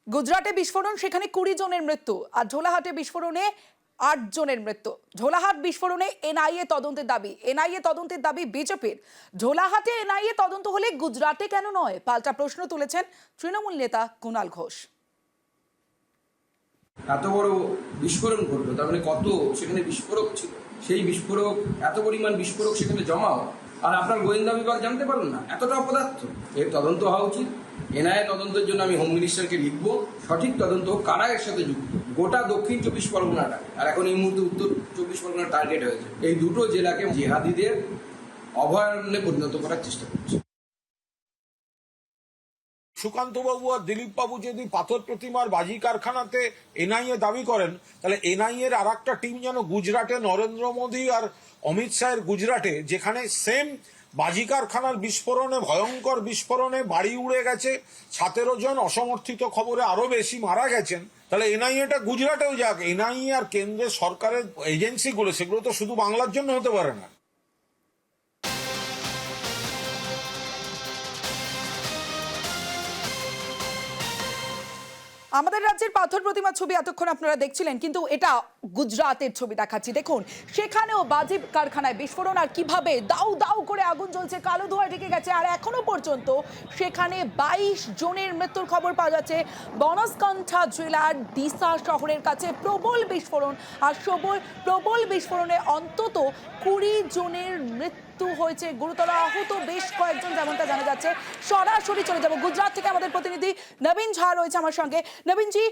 গুজরাটে বিস্ফোরণ, সেখানে 20 জনের মৃত্যু। আর ঝোলাহাটে বিস্ফোরণে 8 জনের মৃত্যু। ঝোলাহাট বিস্ফোরণে এনআইএ তদন্তের দাবি। এনআইএ তদন্তের দাবি বিজেপির। ঝোলাহাটে এনআইএ তদন্ত হলে গুজরাটে কেন নয়, পাল্টা প্রশ্ন তুলেছেন তৃণমূল নেতা কুণাল ঘোষ। এত বড় বিস্ফোরণ ঘটলো, তার মানে কত সেখানে বিস্ফোরক ছিল, সেই বিস্ফোরক, এত পরিমাণ বিস্ফোরক সেখানে জমাও, আর আপনার গোয়েন্দা বিভাগ জানতে পারুন না, এতটা অপদার্থ। এর তদন্ত হওয়া উচিত। এনআইএ তদন্তের জন্য আমি হোম মিনিস্টারকে লিখবো, সঠিক তদন্ত, কারা এর সাথে যুক্ত। গোটা দক্ষিণ 24 পরগনাটা, আর এখন এই মুহূর্তে উত্তর 24 পরগনা টার্গেট হয়েছে। এই দুটো জেলাকে জিহাদিদের অভয়ারণ্যে পরিণত করার চেষ্টা করছে। সুকান্ত বাবু আর দিলীপ বাবু যদি পাথর প্রতিমার বাজি কারখানাতে এনআইএ দাবি করেন, তাহলে এনআইএ এর আর একটা টিম যেন গুজরাটে নরেন্দ্র মোদী আর অমিত শাহের গুজরাটে, যেখানে সেম বাজি কারখানার বিস্ফোরণে, ভয়ঙ্কর বিস্ফোরণে বাড়ি উড়ে গেছে, 17 জন, অসমর্থিত খবরে আরো বেশি মারা গেছেন। তাহলে এনআইএটা গুজরাটেও যাক। এনআইএ আর কেন্দ্রের সরকারের এজেন্সিগুলো, সেগুলো তো শুধু বাংলার জন্য হতে পারে না। আমাদের রাজ্যের পাথর প্রতিমার ছবি এতক্ষণ আপনারা দেখছিলেন, কিন্তু এটা গুজরাটের ছবি দেখাচ্ছি। দেখুন, সেখানেও বাজি কারখানায় বিস্ফোরণ, আর কিভাবে দাউ দাউ করে আগুন জ্বলছে, কালো ধোঁয়া ঢেকে গেছে। আর এখনো পর্যন্ত সেখানে 22 জনের মৃত্যুর খবর পাওয়া যাচ্ছে। বনসকান্থা জেলার দিসা শহরের কাছে প্রবল বিস্ফোরণ, আর প্রবল বিস্ফোরণে অন্তত 20 জনের মৃত্যু হয়েছে, গুরুতর আহত বেশ কয়েকজন, যেমনটা জানা যাচ্ছে। সরাসরি চলে যাব গুজরাট থেকে, আমাদের প্রতিনিধি নবীন ঝা রয়েছে আমার সঙ্গে। नवीन जी,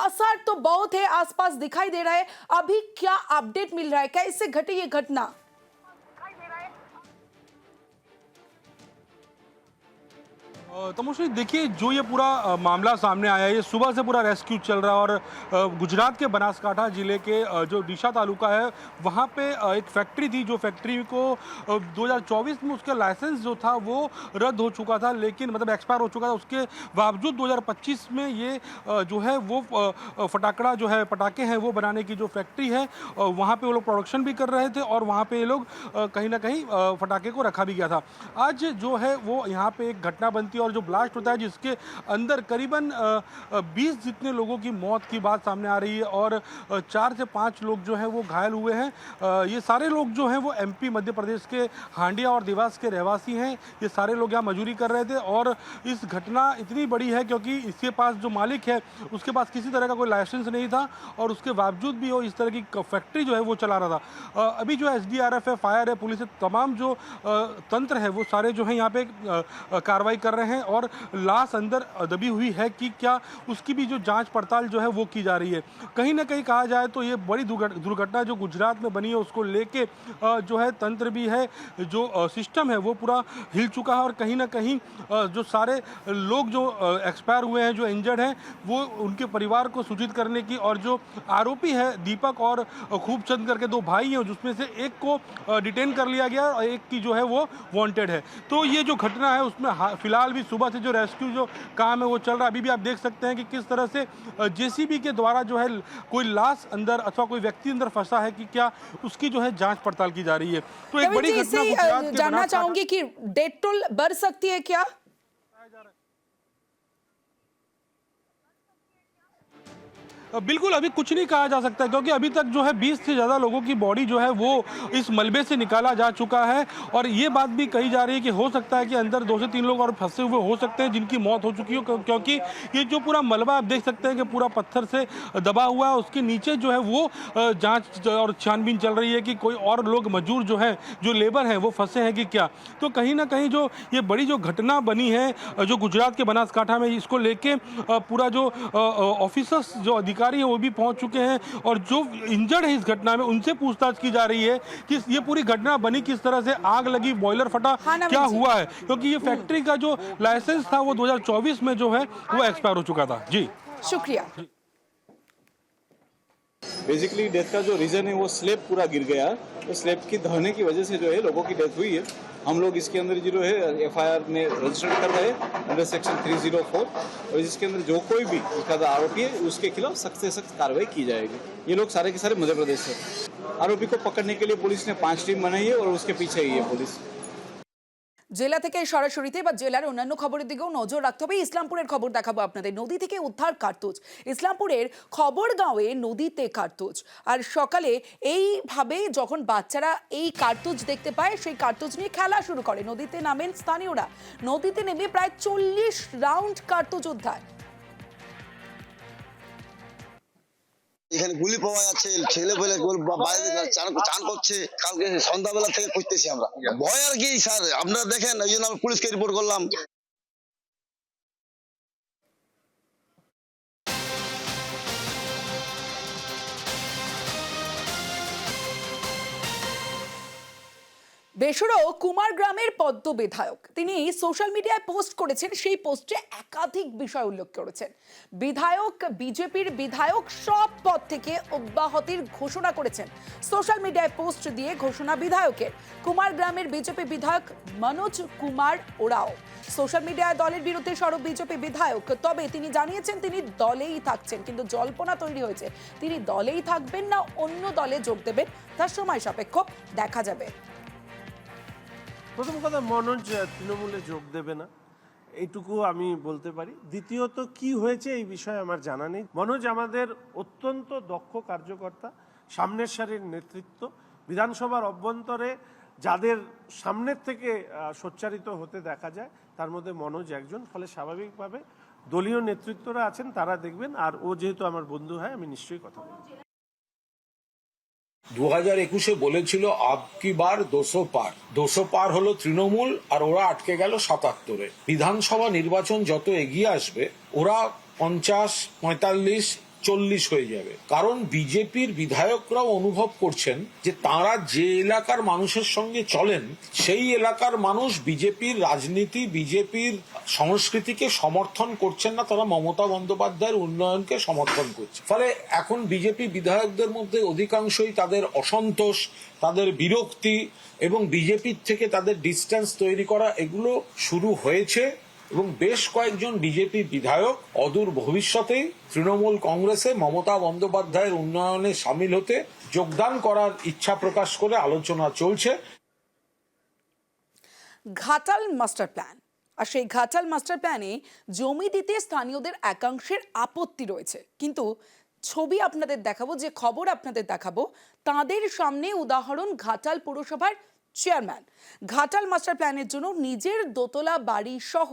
असर तो बहुत है, आसपास दिखाई दे रहा है, अभी क्या अपडेट मिल रहा है, कैसे घटी ये घटना? तमोश्री, देखिए, जो ये पूरा मामला सामने आया है, ये सुबह से पूरा रेस्क्यू चल रहा है। और गुजरात के बनासकांठा जिले के जो डीसा तालुका है, वहाँ पे एक फैक्ट्री थी, जो फैक्ट्री को 2024 में उसका लाइसेंस जो था वो रद्द हो चुका था, लेकिन मतलब एक्सपायर हो चुका था। उसके बावजूद 2025 में ये जो है वो फटाकड़ा जो है, पटाखे हैं वो बनाने की जो फैक्ट्री है, वहाँ पे वो लोग प्रोडक्शन भी कर रहे थे, और वहाँ पे ये लोग कहीं ना कहीं फटाखे को रखा भी गया था। आज जो है वो यहाँ पे एक घटना बनती है, और जो ब्लास्ट होता है, जिसके अंदर करीबन 20 जितने लोगों की मौत की बात सामने आ रही है, और 4 से 5 लोग जो हैं वो घायल हुए हैं। ये सारे लोग जो हैं वो एमपी मध्य प्रदेश के हांडिया और देवास के रहवासी हैं। ये सारे लोग यहाँ मजदूरी कर रहे थे, और इस घटना इतनी बड़ी है क्योंकि इसके पास जो मालिक है, उसके पास किसी तरह का कोई लाइसेंस नहीं था, और उसके बावजूद भी वो इस तरह की फैक्ट्री जो है वो चला रहा था। अभी जो SDRF है, फायर है, पुलिस है, तमाम जो तंत्र है वो सारे जो है यहाँ पे कार्रवाई कर रहे हैं, और लाश अंदर दबी हुई है कि क्या, उसकी भी जो जांच पड़ताल जो है वो की जा रही है। कहीं ना कहीं कहा जाए तो ये बड़ी दुर्घटना जो गुजरात में बनी है, उसको लेके जो है तंत्र भी है, जो सिस्टम है वो पूरा हिल चुका है। और कहीं ना कहीं जो सारे लोग जो एक्सपायर हुए हैं, जो इंजर्ड हैं, वो उनके परिवार को सूचित करने की, और जो आरोपी है दीपक और खूबचंद करके 2 भाई हैं, जिसमें से एक को डिटेन कर लिया गया और एक की जो है वो वांटेड है। तो ये जो घटना है उसमें फिलहाल भी सुबह से जो रेस्क्यू जो काम है वो चल रहा है। अभी भी आप देख सकते हैं कि किस तरह से JCB के द्वारा जो है कोई लाश अंदर अथवा कोई व्यक्ति अंदर फंसा है कि क्या, उसकी जो है जांच पड़ताल की जा रही है। तो एक बड़ी घटना जानना चाहूंगी कि डेथ टोल बढ़ सकती है क्या? बिल्कुल अभी कुछ नहीं कहा जा सकता, क्योंकि अभी तक जो है 20 से ज़्यादा लोगों की बॉडी जो है वो इस मलबे से निकाला जा चुका है। और ये बात भी कही जा रही है कि हो सकता है कि अंदर 2 से 3 लोग और फंसे हुए हो सकते हैं, जिनकी मौत हो चुकी हो, क्योंकि ये जो पूरा मलबा आप देख सकते हैं कि पूरा पत्थर से दबा हुआ है। उसके नीचे जो है वो जाँच और छानबीन चल रही है कि कोई और लोग मजदूर जो हैं, जो लेबर हैं, वो फंसे हैं कि क्या। तो कहीं ना कहीं जो ये बड़ी जो घटना बनी है जो गुजरात के बनासकांठा में, इसको लेके पूरा जो ऑफिसर्स, जो अधिकारी है, वो भी पहुंच चुके हैं, और जो इंजर्ड है इस घटना में, उनसे पूछताछ की जा रही है कि ये पूरी घटना बनी किस तरह से, आग लगी, बॉयलर फटा, क्या हुआ है, क्योंकि ये फैक्ट्री का जो लाइसेंस था वो 2024 में जो है वो एक्सपायर हो चुका था। जी शुक्रिया। बेसिकली डेथ का जो रीजन है वो स्लैब पूरा गिर गया, तो स्लैब की दहने की वजह से जो है लोगों की डेथ हुई है। हम लोग इसके अंदर जो है FIR में रजिस्टर कर रहे हैं अंडर सेक्शन 304, और इसके अंदर जो कोई भी इसका आरोपी है उसके खिलाफ सख्त से सख्त कार्रवाई की जाएगी। ये लोग सारे के सारे मध्य प्रदेश से। आरोपी को पकड़ने के लिए पुलिस ने 5 टीम बनाई है, और उसके पीछे ही है पुलिस। জেলা থেকে সরাসরিতে বা জেলার অন্যান্য খবরের দিকেও নজর রাখতে হবে। ইসলামপুরের খবর দেখাবো আপনাদের। নদী থেকে উদ্ধার কার্তুজ। ইসলামপুরের খবরগাঁওয়ে নদীতে কার্তুজ। আর সকালে এইভাবে যখন বাচ্চারা এই কার্তুজ দেখতে পায়, সেই কার্তুজ নিয়ে খেলা শুরু করে। নদীতে নামেন স্থানীয়রা। নদীতে নেমে প্রায় 40 রাউন্ড কার্তুজ উদ্ধার। এখানে গুলি পাওয়া যাচ্ছে, ছেলে পেলে বাইরে চান করছে, কালকে সন্ধ্যাবেলা থেকে খুঁজতেছি আমরা। ভয় আর কি স্যার, আপনারা দেখেন, এই জন্য আমি পুলিশকে রিপোর্ট করলাম। বেসুরো কুমারগ্রামের পদ্ম বিধায়ক, তিনি সোশ্যাল মিডিয়ায় পোস্ট করেছেন। সেই পোস্টে একাধিক বিষয় উল্লেখ করেছেন। বিধায়ক, বিজেপির বিধায়ক সব পদ থেকে অব্যাহতির ঘোষণা করেছেন। সোশ্যাল মিডিয়ায় পোস্ট দিয়ে ঘোষণা বিধায়কের। কুমারগ্রামের বিজেপি বিধায়ক মনোজ কুমার ওরাও সোশ্যাল মিডিয়ায় দলের বিরুদ্ধে সরব বিজেপি বিধায়ক। তবে তিনি জানিয়েছেন তিনি দলেই থাকছেন, কিন্তু জল্পনা তৈরি হয়েছে তিনি দলেই থাকবেন না অন্য দলে যোগ দেবেন, তার সময় সাপেক্ষ, দেখা যাবে। প্রথম কথা, মনোজ তৃণমূলে যোগ দেবে না, এইটুকু আমি বলতে পারি। দ্বিতীয়ত, কি হয়েছে এই বিষয়ে আমার জানা নেই। মনোজ আমাদের অত্যন্ত দক্ষ কার্যকর্তা, সামনের সারির নেতৃত্ব। বিধানসভার অভ্যন্তরে যাদের সামনের থেকে সোচ্চারিত হতে দেখা যায় তার মধ্যে মনোজ একজন। ফলে স্বাভাবিকভাবে দলীয় নেতৃত্বরা আছেন, তারা দেখবেন। আর ও যেহেতু আমার বন্ধু হয়, আমি নিশ্চয়ই কথা বলব। 2021-এ বলেছিল আবকি বার 200 পার। 200 পার হলো তৃণমূল, আর ওরা আটকে গেল 77-এ। বিধানসভা নির্বাচন যত এগিয়ে আসবে ওরা 50, 45, 40 হয়ে যাবে। কারণ বিজেপির বিধায়করাও অনুভব করছেন যে তারা যে এলাকার মানুষের সঙ্গে চলেন সেই এলাকার মানুষ বিজেপির রাজনীতি, বিজেপির সংস্কৃতিকে সমর্থন করছেন না, তারা মমতা বন্দ্যোপাধ্যায়ের উন্নয়নকে সমর্থন করছে। ফলে এখন বিজেপি বিধায়কদের মধ্যে অধিকাংশই তাদের অসন্তোষ, তাদের বিরক্তি এবং বিজেপির থেকে তাদের ডিস্টেন্স তৈরি করা, এগুলো শুরু হয়েছে। এবং বেশ কয়েকজন বিজেপি বিধায়ক অদূর ভবিষ্যতেই তৃণমূল কংগ্রেসে মমতা বন্দ্যোপাধ্যায়ের উন্নয়নে সামিল হতে যোগদান করার ইচ্ছা প্রকাশ করে আলোচনা চলছে। ঘাটাল মাস্টার প্ল্যান, আর সেই ঘাটাল মাস্টার প্ল্যানে জমি দিতে স্থানীয়দের একাংশের আপত্তি রয়েছে। কিন্তু ছবি আপনাদের দেখাবো, যে খবর আপনাদের দেখাবো, তাদের সামনে উদাহরণ ঘাটাল পুরসভার চেয়ারম্যান। ঘাটাল মাস্টার প্ল্যানের জন্য নিজের দোতলা বাড়ি সহ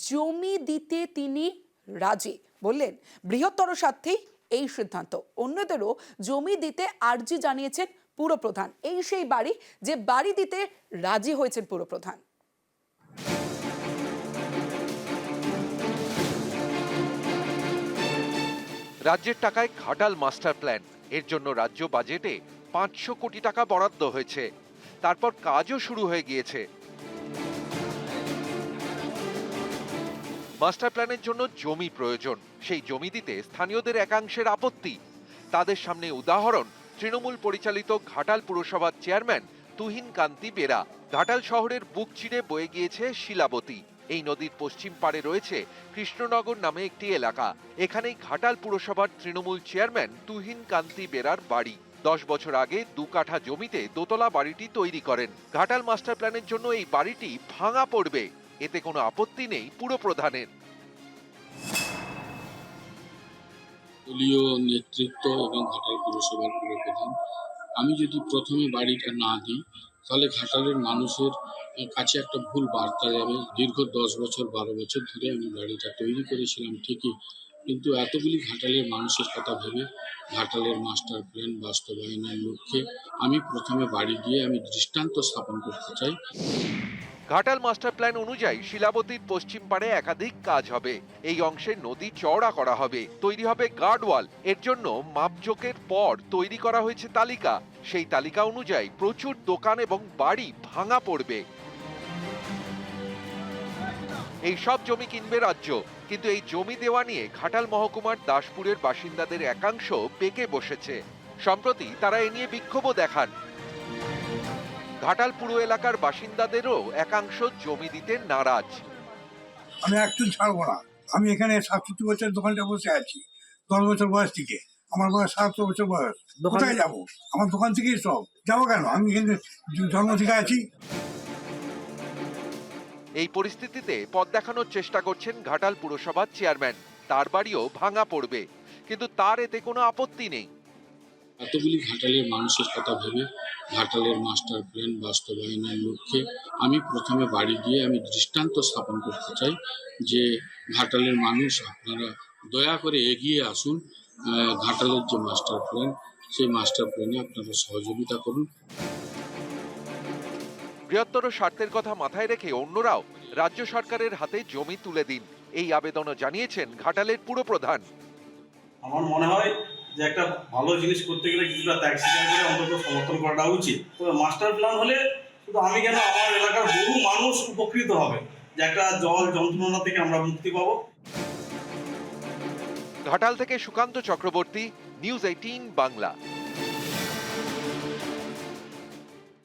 জমি দিতে তিনি রাজি। বললেন বৃহত্তর স্বার্থেই এই সিদ্ধান্ত। অন্যদেরও জমি দিতে আর্জি জানিয়েছেন পুরপ্রধান। এই সেই বাড়ি, যে বাড়ি দিতে রাজি হয়েছেন পুরপ্রধান। রাজ্যের টাকায় ঘাটাল মাস্টার প্ল্যান, এর জন্য রাজ্য বাজেটে 500 কোটি টাকা বরাদ্দ হয়েছে। তারপর কাজও শুরু হয়ে গিয়েছে। মাস্টার প্ল্যানের জন্য জমি প্রয়োজন, সেই জমি দিতে স্থানীয়দের একাংশের আপত্তি। তাদের সামনে উদাহরণ তৃণমূল পরিচালিত ঘাটাল পুরসভার চেয়ারম্যান তুহিন কান্তি বেরা। ঘাটাল শহরের বুক চিরে বয়ে গিয়েছে শিলাবতী। এই নদীর পশ্চিম পাড়ে রয়েছে কৃষ্ণনগর নামে একটি এলাকা। এখানেই ঘাটাল পুরসভার তৃণমূল চেয়ারম্যান তুহিন কান্তি বেরার বাড়ি। 10 বছর আগে 2 কাঠা জমিতে দোতলা বাড়িটি তৈরি করেন। ঘাটাল মাস্টার প্ল্যানের জন্য এই বাড়িটি ভাঙা পড়বে, এতে কোনো আপত্তি নেই পুরপ্রধানের। দলীয় নেতৃত্ব এবং ঘাটাল পুরসভার পুরপ্রধান, আমি যদি প্রথমে বাড়িটা না দিই তাহলে ঘাটালের মানুষের কাছে একটা ভুল বার্তা যাবে। দীর্ঘ 10 বছর 12 বছর ধরে আমি বাড়িটা তৈরি করেছিলাম ঠিকই, কিন্তু এতগুলি ঘাটালের মানুষের কথা ভেবে ঘাটালের মাস্টার প্ল্যান বাস্তবায়নের লক্ষ্যে আমি প্রথমে বাড়ি দিয়ে আমি দৃষ্টান্ত স্থাপন করতে চাই। ঘাটাল মাস্টার প্ল্যান অনুযায়ী শিলাবতীর পশ্চিম পাড়ে একাধিক কাজ হবে। এই অংশে নদী চওড়া করা হবে, তৈরি হবে গার্ডওয়াল। এর জন্য মাপজোকের পর তৈরি করা হয়েছে তালিকা। সেই তালিকা অনুযায়ী প্রচুর দোকান এবং বাড়ি ভাঙা পড়বে। এই সব জমি কিনবে রাজ্য, কিন্তু এই জমি দেওয়া নিয়ে ঘাটাল মহকুমার দাসপুরের বাসিন্দাদের একাংশ পেকে বসেছে। সম্প্রতি তারা এ নিয়ে বিক্ষোভও দেখান। ঘাটাল পুরো এলাকার বাসিন্দাদেরও একাংশ জমি দিতে নারাজ। আমি একটু ছাড়বো না। আমি এখানে 67 বছর দোকানটা বসে আছি, 10 বছর বয়স থেকে। আমার বয়স 7 বছর বয়স। কোথায় যাবো? আমার দোকান থেকেই সব। যাবো কেন? আমি এখানে জন্ম থেকে আছি। এই পরিস্থিতিতে পথ দেখানোর চেষ্টা করছেন ঘাটাল পুরসভার চেয়ারম্যান। তার বাড়িও ভাঙা পড়বে, কিন্তু তার এতে কোনো আপত্তি নেই। এতগুলি ঘাটালের মানুষের কথা ভেবে ঘাটালের মাস্টার প্ল্যান বাস্তবায়নের লক্ষ্যে আমি প্রথমে বাড়ি গিয়ে আমি দৃষ্টান্ত স্থাপন করতে চাই যে ঘাটালের মানুষ আপনারা দয়া করে এগিয়ে আসুন, ঘাটালের যে মাস্টার প্ল্যান সেই মাস্টার প্ল্যানে আপনারা সহযোগিতা করুন। বৃহত্তর স্বার্থের কথা মাথায় রেখে অন্যরাও রাজ্য সরকারের হাতে জমি তুলে দিন, এই আবেদনও জানিয়েছেন ঘাটালের পুরপ্রধান। আমার মনে হয় যে একটা ভালো জিনিস করতে গেলে কিছুটা ত্যাগ স্বীকার করে অন্তত সমর্থন করাটা উচিত। তবে মাস্টার প্ল্যান হলে শুধু আমি কেন, আমার এলাকার বহু মানুষ উপকৃত হবে, যে একটা জল যন্ত্রণা থেকে আমরা মুক্তি পাবো। ঘাটাল থেকে সুকান্ত চক্রবর্তী, নিউজ 18 বাংলা।